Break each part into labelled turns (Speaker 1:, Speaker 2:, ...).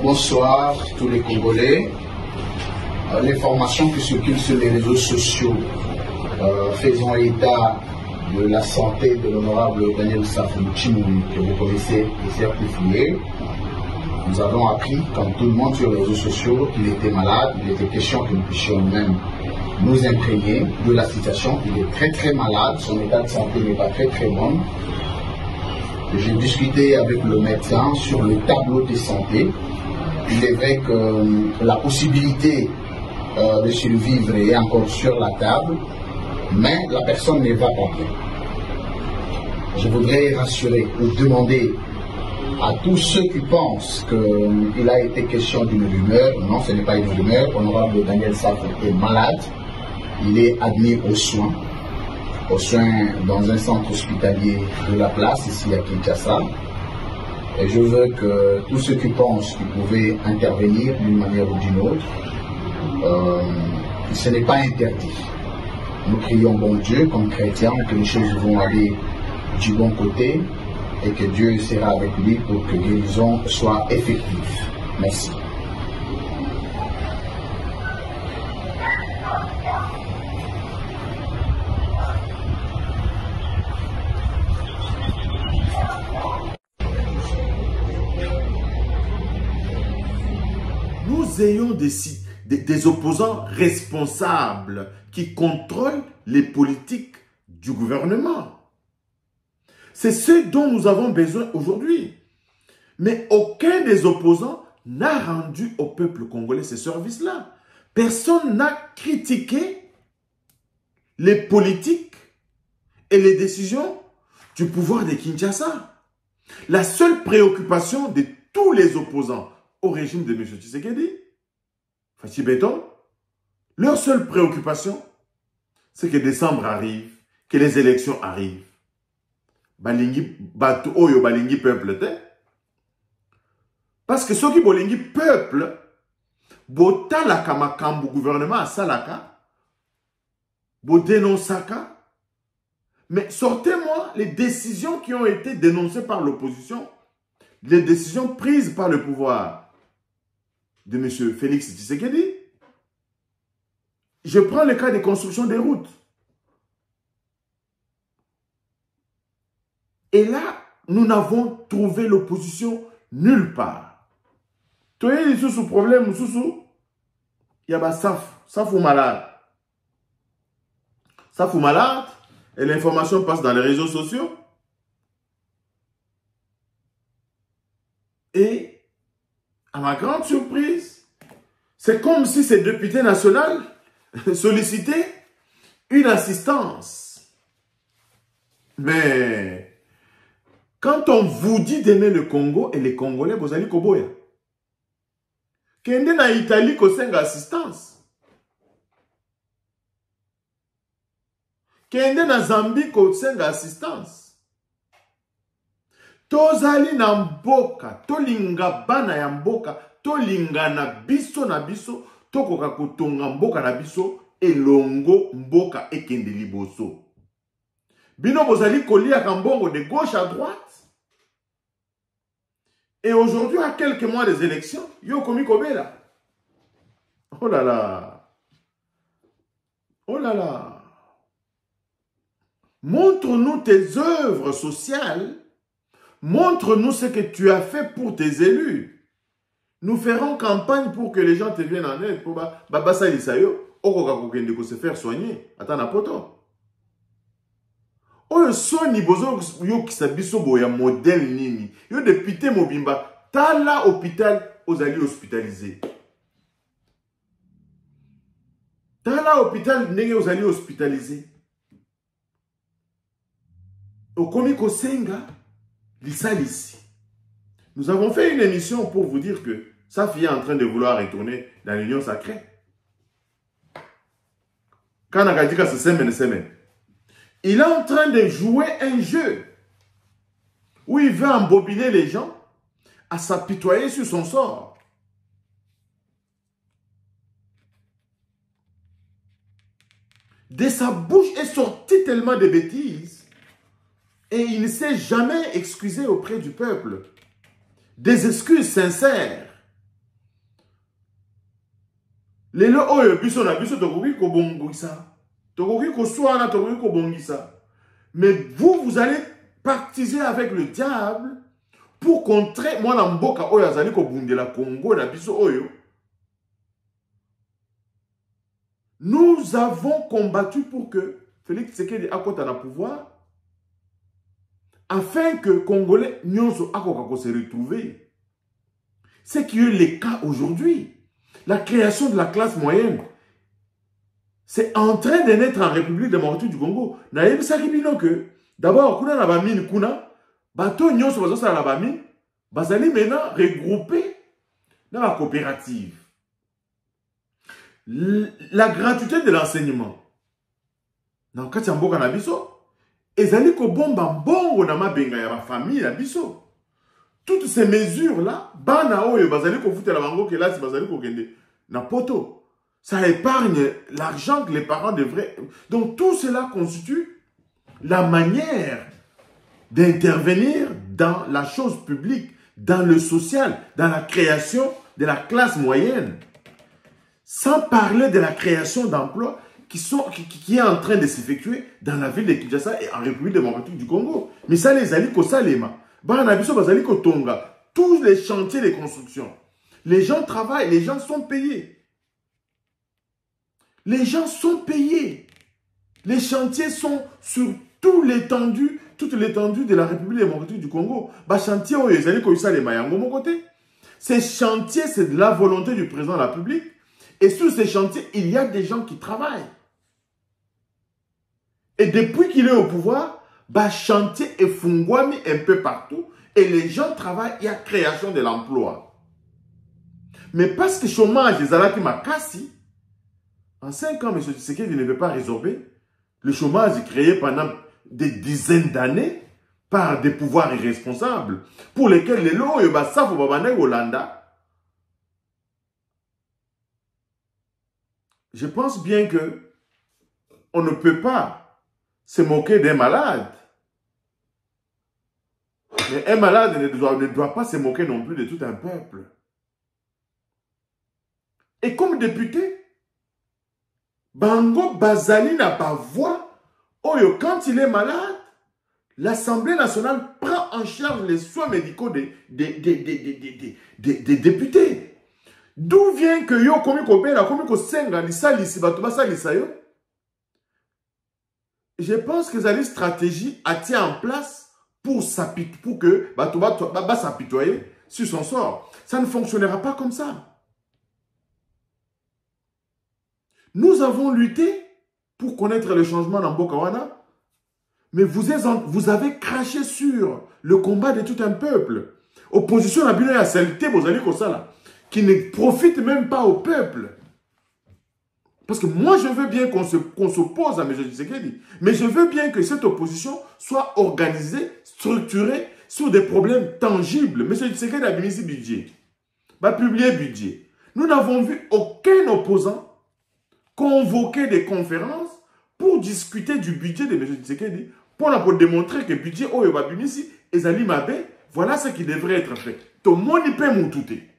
Speaker 1: Bonsoir tous les Congolais. L'information qui circule sur les réseaux sociaux faisant état de la santé de l'honorable Daniel Safou Tchimouni, que vous connaissez, le certifié. Nous avons appris, comme tout le monde sur les réseaux sociaux, qu'il était malade. Il était question que nous puissions même nous imprégner de la situation. Il est très très malade, son état de santé n'est pas très très bon. J'ai discuté avec le médecin sur le tableau de santé. Il est vrai que la possibilité de survivre est encore sur la table, mais la personne ne va pas bien. Je voudrais rassurer ou demander à tous ceux qui pensent qu'il a été question d'une rumeur. Non, ce n'est pas une rumeur. Honorable Daniel Safou est malade. Il est admis aux soins dans un centre hospitalier de la place, ici à Kinshasa. Et je veux que tous ceux qui pensent qu'ils pouvaient intervenir d'une manière ou d'une autre, ce n'est pas interdit. Nous prions bon Dieu comme chrétiens que les choses vont aller du bon côté et que Dieu sera avec lui pour que la guérison soit effective. Merci.
Speaker 2: Nous ayons des opposants responsables qui contrôlent les politiques du gouvernement. C'est ce dont nous avons besoin aujourd'hui. Mais aucun des opposants n'a rendu au peuple congolais ces services-là. Personne n'a critiqué les politiques et les décisions du pouvoir de Kinshasa. La seule préoccupation de tous les opposants au régime de M. Tshisekedi, Fachi Beton, leur seule préoccupation, c'est que décembre arrive, que les élections arrivent. Balingi, batu oyo balingi peuple te. Parce que ceux qui balingi peuple, botalaka makambu gouvernement à Salaka, bodénonsaka, mais sortez-moi les décisions qui ont été dénoncées par l'opposition, les décisions prises par le pouvoir de M. Félix Tshisekedi. Je prends le cas des constructions des routes. Et là, nous n'avons trouvé l'opposition nulle part. Tu as eu ce problème, il y a Safou malade. Safou malade, et l'information passe dans les réseaux sociaux. Et, à ma grande surprise, c'est comme si ces députés nationaux sollicitaient une assistance. Mais, quand on vous dit d'aimer le Congo et les Congolais, vous allez koboya. Kende na Italie kosenga assistance. Kende na Zambie kosenga assistance. Tozali na mboka, tolinga bana ya mboka, tolinga na biso, tokoka kotonga mboka na biso, elongo mboka ekende liboso. Bino bozali kolia kambongo de gauche à droite. Et aujourd'hui, à quelques mois des élections, yo komi kobela. Oh là là. Oh là là. Montre-nous tes œuvres sociales. Montre-nous ce que tu as fait pour tes élus. Nous ferons campagne pour que les gens te viennent en aide. Pour Babasa Lisayo, okoka kokende ko se faire soigner. Attends na poto. Oyo soni bozo yo kisabiso boya modèle nini. Yo député mobimba tala hôpital ozali hospitalisé. Tala hôpital ndenge ozali hospitalisé. Okomi kosenga lisalisi. Nous avons fait une émission pour vous dire que sa fille est en train de vouloir retourner dans l'union sacrée. Quand Nagadika se semaine. Il est en train de jouer un jeu où il veut embobiner les gens à s'apitoyer sur son sort. De sa bouche est sorti tellement de bêtises et il ne s'est jamais excusé auprès du peuple. Des excuses sincères. Lelo oyo biso na biso tokoki ko bongisa. Tokoki ko soana, tokoki ko bongisa. Mais vous allez pactiser avec le diable pour contrer moi na mboka oyo azali ko bundela Congo na biso oyo. Nous avons combattu pour que Félix Tshisekedi akota na pouvoir afin que Congolais nyonso akokako se retrouver. C'est qui est le cas aujourd'hui. La création de la classe moyenne, c'est en train de naître en République démocratique du Congo. Naïm Sakibino que, d'abord, kuna na bamine kuna, bato nyonso bazo la bamine, bazali maintenant regroupé dans la coopérative. La gratuité de l'enseignement. Dans Katiamboka na biso, ezali ko bomba mbongo na mabenga ya ba famille na biso. Toutes ces mesures-là, bana oyo bazali ko futa la bango kelasi bazali ko kende na poto. Ça épargne l'argent que les parents devraient. Donc tout cela constitue la manière d'intervenir dans la chose publique, dans le social, dans la création de la classe moyenne. Sans parler de la création d'emplois qui est en train de s'effectuer dans la ville de Kinshasa et en République démocratique du Congo. Mais ça les ali ko salema. Banabiso bazali ko tonga. Tous les chantiers de construction. Les gens travaillent, les gens sont payés. Les gens sont payés. Les chantiers sont sur toute l'étendue de la République démocratique du Congo. Chantier oyo ezali ko salema yango mon côté. Ces chantiers, c'est de la volonté du président de la République. Et sur ces chantiers, il y a des gens qui travaillent. Et depuis qu'il est au pouvoir, chantier est fungwami un peu partout. Et les gens travaillent, il y a création de l'emploi. Mais parce que le chômage, les alaki makasi, en 5 ans, M. Tshisekedi ne veut pas résorber. Le chômage est créé pendant des dizaines d'années par des pouvoirs irresponsables pour lesquels les lois, ça faut pas Hollanda. Je pense bien que on ne peut pas se moquer d'un malade. Mais un malade ne doit pas se moquer non plus de tout un peuple. Et comme député, Bango Bazali n'a pas voix. Oyo, quand il est malade, l'Assemblée nationale prend en charge les soins médicaux des députés. D'où vient que yo komi ko bela komi ko senga lisalisi bato basalisa yo? Je pense que cette stratégie a été en place pour que bato s'apitoyer sur son sort. Ça ne fonctionnera pas comme ça. Nous avons lutté pour connaître le changement dans Bokawana, mais vous avez craché sur le combat de tout un peuple. Opposition à Bino et à Saleté, vous allez comme ça là. Qui ne profite même pas au peuple. Parce que moi, je veux bien qu'on s'oppose à M. Tshisekedi, mais je veux bien que cette opposition soit organisée, structurée, sur des problèmes tangibles. M. Tshisekedi a mis ce budget, va publier budget. Nous n'avons vu aucun opposant convoquer des conférences pour discuter du budget de M. Tshisekedi, pour démontrer que le budget va ici, et Zali Mabe, voilà ce qui devrait être fait. Tout le monde peut m'outer.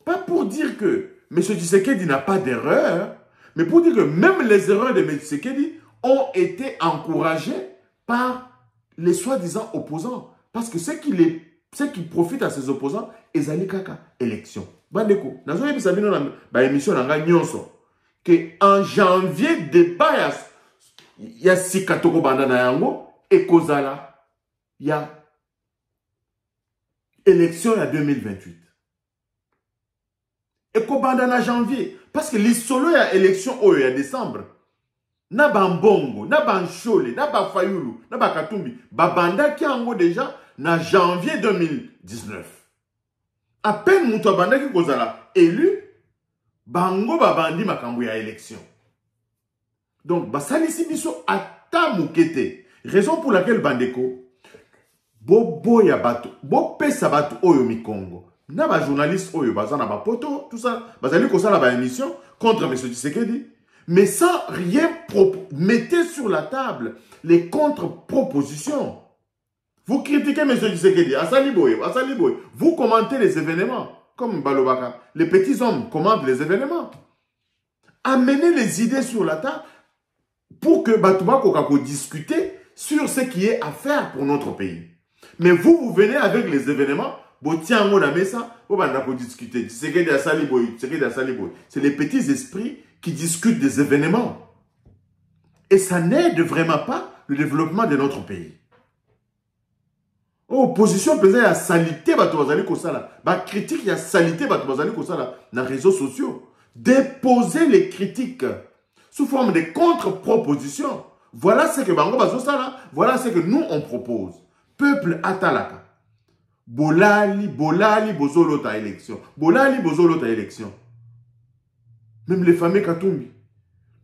Speaker 2: Pas pour dire que M. Tshisekedi n'a pas d'erreur, mais pour dire que même les erreurs de M. Tshisekedi ont été encouragées par les soi-disant opposants. Parce que ceux qui profitent à ces opposants, ils allaient kaka élection. Bandeko, nous avons une émission que en janvier, débat, il y a Sikatoko Bandana Yango et Kozala, il y a élection en 2028. Et qu'on bandana janvier. Parce que les solo y a élection au décembre. Na Bambongo, na Banchole, na Bafayulu, na Bakatumbi. Babanda qui a déjà na janvier 2019. À peine Moutou Banda qui kozala élu, Bango Babandi makambo ya élection. Donc, Basalisi biso ata moukete. Raison pour laquelle Bandeko, Bobo ya bato, Bo pesa bato oyo mi Congo. Na ba journaliste oyo bazana ba poto tout ça bazali ko sala ba émission contre M. Tshisekedi mais sans rien mettez sur la table les contre-propositions. Vous critiquez M. Tshisekedi, Asali Boye, vous commentez les événements. comme Balobaka. Les petits hommes commandent les événements. Amenez les idées sur la table pour que Batouba Kokako discute sur ce qui est à faire pour notre pays. Mais vous venez avec les événements, c'est les petits esprits qui discutent des événements. Et ça n'aide vraiment pas le développement de notre pays. Opposition pesait à salité, critique, il y a salité dans les réseaux sociaux. Déposer les critiques sous forme de contre-propositions. Voilà ce que Bango Bazosala, voilà ce que nous on propose. Peuple Atalaka. Bolali, bozolota élection. Bolali, bozolota élection. Même les familles Katumbi.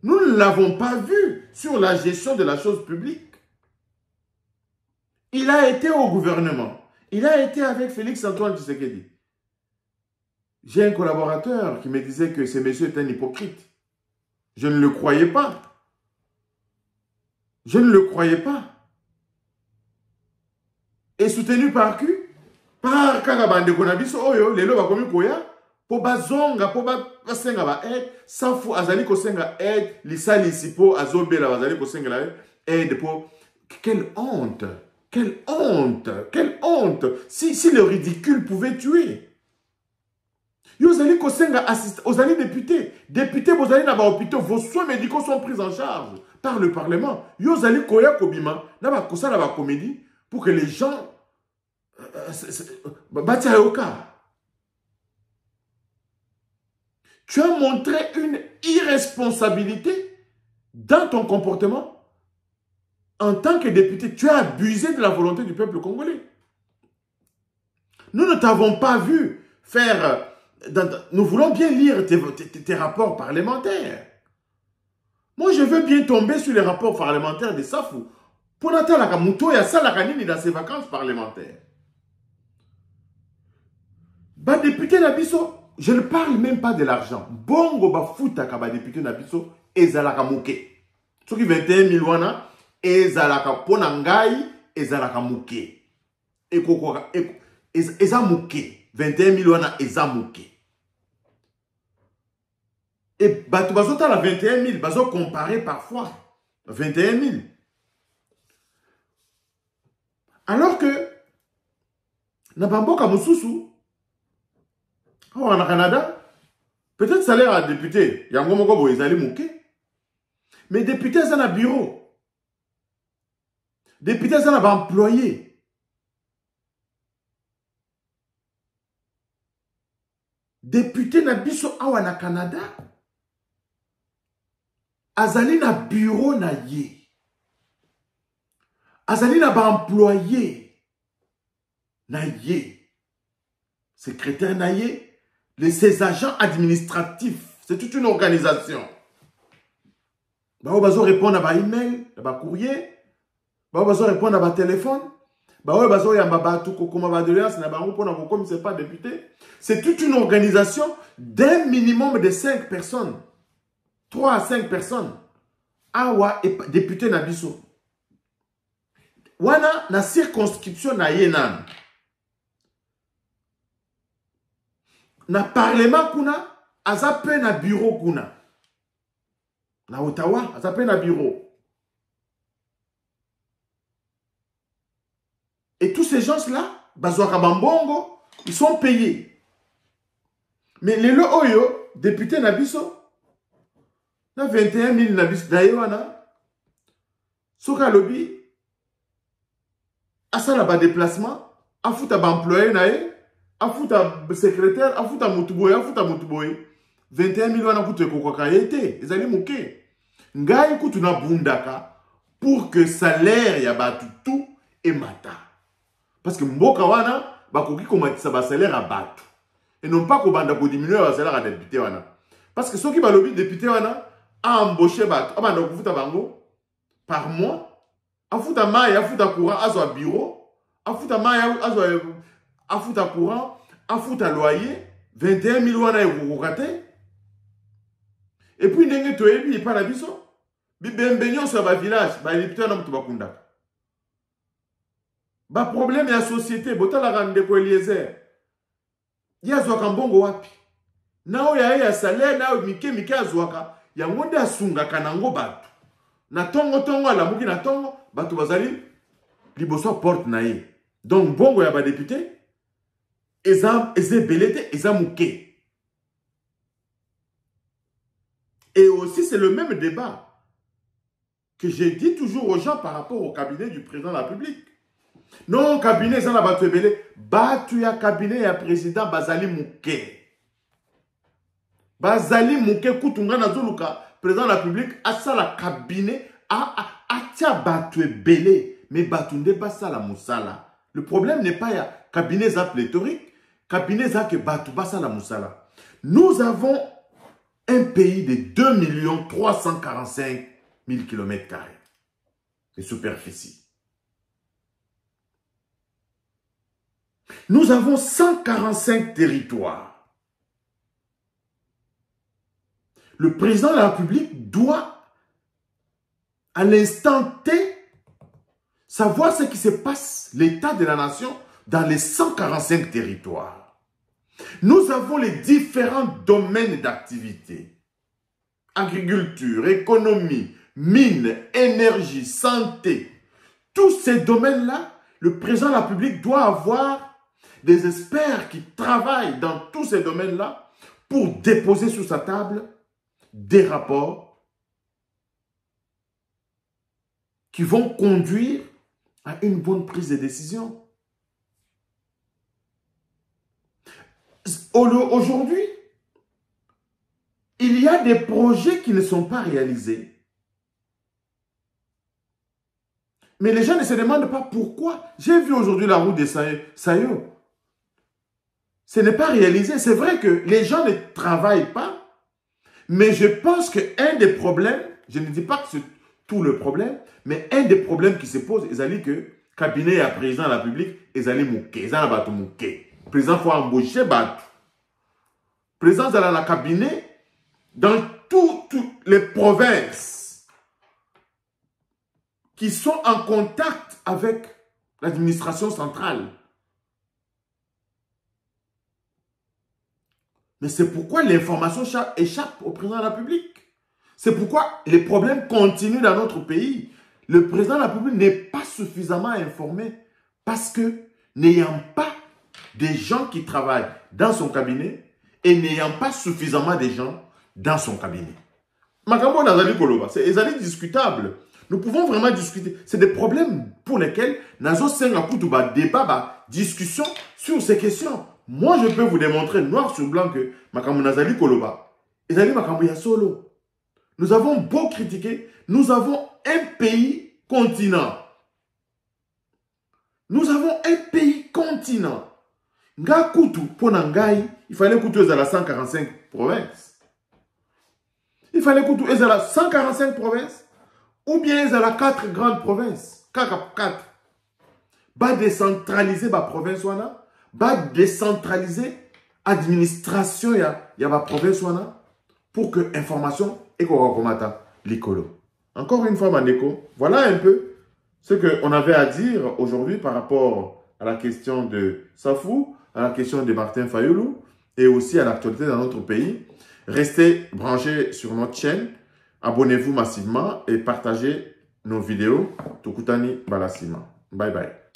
Speaker 2: Nous ne l'avons pas vu sur la gestion de la chose publique. Il a été au gouvernement. Il a été avec Félix Antoine Tshisekedi. J'ai un collaborateur qui me disait que ce monsieur est un hypocrite. Je ne le croyais pas. Je ne le croyais pas. Et soutenu par qui? Par Kagabande Konabiso Oyo, Lelo Bakomi Koya, pour Bazonga, pour Basenga ba aide, Safu Azali Kosenga aide, Lisa Lisipo, Azobela Azali Kosenga aide pour. Quelle honte! Quelle honte! Quelle honte! Si le ridicule pouvait tuer. Vous allez assiste, vous allez députés. Députés, vous allez dans les hôpitaux, vos soins médicaux sont pris en charge par le Parlement. Vous allez koya kobima, na ba kosa na ba comédie pour que les gens tu as montré une irresponsabilité dans ton comportement. En tant que député, tu as abusé de la volonté du peuple congolais. Nous ne t'avons pas vu faire... Nous voulons bien lire tes rapports parlementaires. Moi, je veux bien tomber sur les rapports parlementaires de Safou. Pour Nathan Lakamuto, il y a ça dans ses vacances parlementaires. Bah, député Nabiso, je ne parle même pas de l'argent. Bongo ba futa ka ba député Nabiso, ezalaka muke. Ce qui 21 000 wana, ezalaka ponangai, ezalaka muke. Eza muke. 21 000 wana, eza muke. Et bato bazota la 21 000, bazo comparer parfois. 21 000. Alors que, Nabamboka Moussousou, au Canada, peut-être salaire à député, Yango Mogobo, ils allaient mouquer. Mais député, ça n'a bureau. Député, ça n'a pas employé. Député, n'a biso awa na Canada. Azali na bureau na ye. Azali na ba employé na ye. Secrétaire na ye. Ses agents administratifs. C'est toute une organisation. Bah, bazo répondre à ba email, à ba courrier. Bah, bazo répondre à ba téléphone. Bah, bazo yamba ba tout comme ba doléance na ba répondre comme c'est pas député. C'est toute une organisation d'un minimum de 5 personnes. 3 à 5 personnes. Awa et député na biso. Wana na circonscription na yenan. Na parlement kuna, azape na bureau kuna. Na Ottawa, azape na bureau. Et tous ces gens-là, Bazouaka Bambongo, ils sont payés. Mais les Oyo, député Nabiso, na 21 000 Nabiso, d'ailleurs, Soka Lobby, à ça là-bas déplacement, à foutre à employé nae, à foutre à secrétaire, à foutre à Moutouboy, à foutre à Moutouboy. 21 000 wana kutu ekokoka été, ils allaient mouke. Ngai kutu na bundaka pour que salaire ya batu tout et mata. Parce que mboka wana bakoki komatisa ba salaire à batu. Et non pas ko banda ko diminuer ba salaire à député wana. Parce que ceux qui balobi député wana a embauché batu, a banda ko futa bango par mois. A futa mai, a futa courant, a zo bureau, a futa mai, a zo a futa courant, a futa loyer, 21 000 wana ekokokate. Et puis, ndenge toyebi pas la biso. Bibembenyon sur ba village, ba député na mutu bakunda. Ba problème ya société, bota la rande ko Eliezer. ya zwaka mbongo wapi? Na oya ya salaire na mike azwaka ya ngonde asunga kanango batu. Na tongo ala muki na tongo batu bazali liboso porte na ye. Donc bongo ya ba député eza belete eza muke. Et aussi c'est le même débat que j'ai dit toujours aux gens par rapport au cabinet du président de la République. Non, cabinet, ça n'a pas été batu ya cabinet ya président Bazali Mouké. Bazali Mouké, Koutunga Nazuluka, président de la République, a ça la cabinet, a tia batu belé, mais batu n'est pas ça la moussala. Le problème n'est pas ya cabinet za pléthorique, cabinet za que batu pas ça la moussala. Nous avons un pays de 2 345 000 km² de superficie. Nous avons 145 territoires. Le président de la République doit, à l'instant T, savoir ce qui se passe, l'état de la nation, dans les 145 territoires. Nous avons les différents domaines d'activité. Agriculture, économie, mines, énergie, santé. Tous ces domaines-là, le président de la République doit avoir des experts qui travaillent dans tous ces domaines-là pour déposer sur sa table des rapports qui vont conduire à une bonne prise de décision. Aujourd'hui, il y a des projets qui ne sont pas réalisés. Mais les gens ne se demandent pas pourquoi. J'ai vu aujourd'hui la route de Sayo. Ce n'est pas réalisé. C'est vrai que les gens ne travaillent pas, mais je pense qu'un des problèmes, je ne dis pas que c'est tout le problème, mais un des problèmes qui se pose, c'est que le cabinet et le président de la République, ils allaient mouquer, ils allaient mouquer. Le président faut embaucher battre. Le président dans la cabinet, dans toutes les provinces qui sont en contact avec l'administration centrale. Mais c'est pourquoi l'information échappe au président de la République. C'est pourquoi les problèmes continuent dans notre pays. Le président de la République n'est pas suffisamment informé parce que n'ayant pas des gens qui travaillent dans son cabinet et n'ayant pas suffisamment de gens dans son cabinet. Makambo Nazali Koloba, c'est discutable. Nous pouvons vraiment discuter. C'est des problèmes pour lesquels Nazo Senga Koutouba débat, discussion sur ces questions. Moi, je peux vous démontrer noir sur blanc que Makambo Nazali Koloba, Ezali Makambo ya solo. Nous avons beau critiquer, nous avons un pays continent. Nous avons un pays continent. Nga Koutou, Ponangai, il fallait Koutou à la 145 provinces. Il fallait Koutou à la 145 provinces. Ou bien à la 4 grandes provinces. 4. Ba décentraliser ma province wana. Ba décentraliser administration ya ma province wana. Pour que information et qu'on l'écolo. Encore une fois, Mandeko, voilà un peu ce qu'on avait à dire aujourd'hui par rapport à la question de Safou, à la question de Martin Fayoulou et aussi à l'actualité dans notre pays. Restez branchés sur notre chaîne, abonnez-vous massivement et partagez nos vidéos. Tukutani Balasima. Bye bye.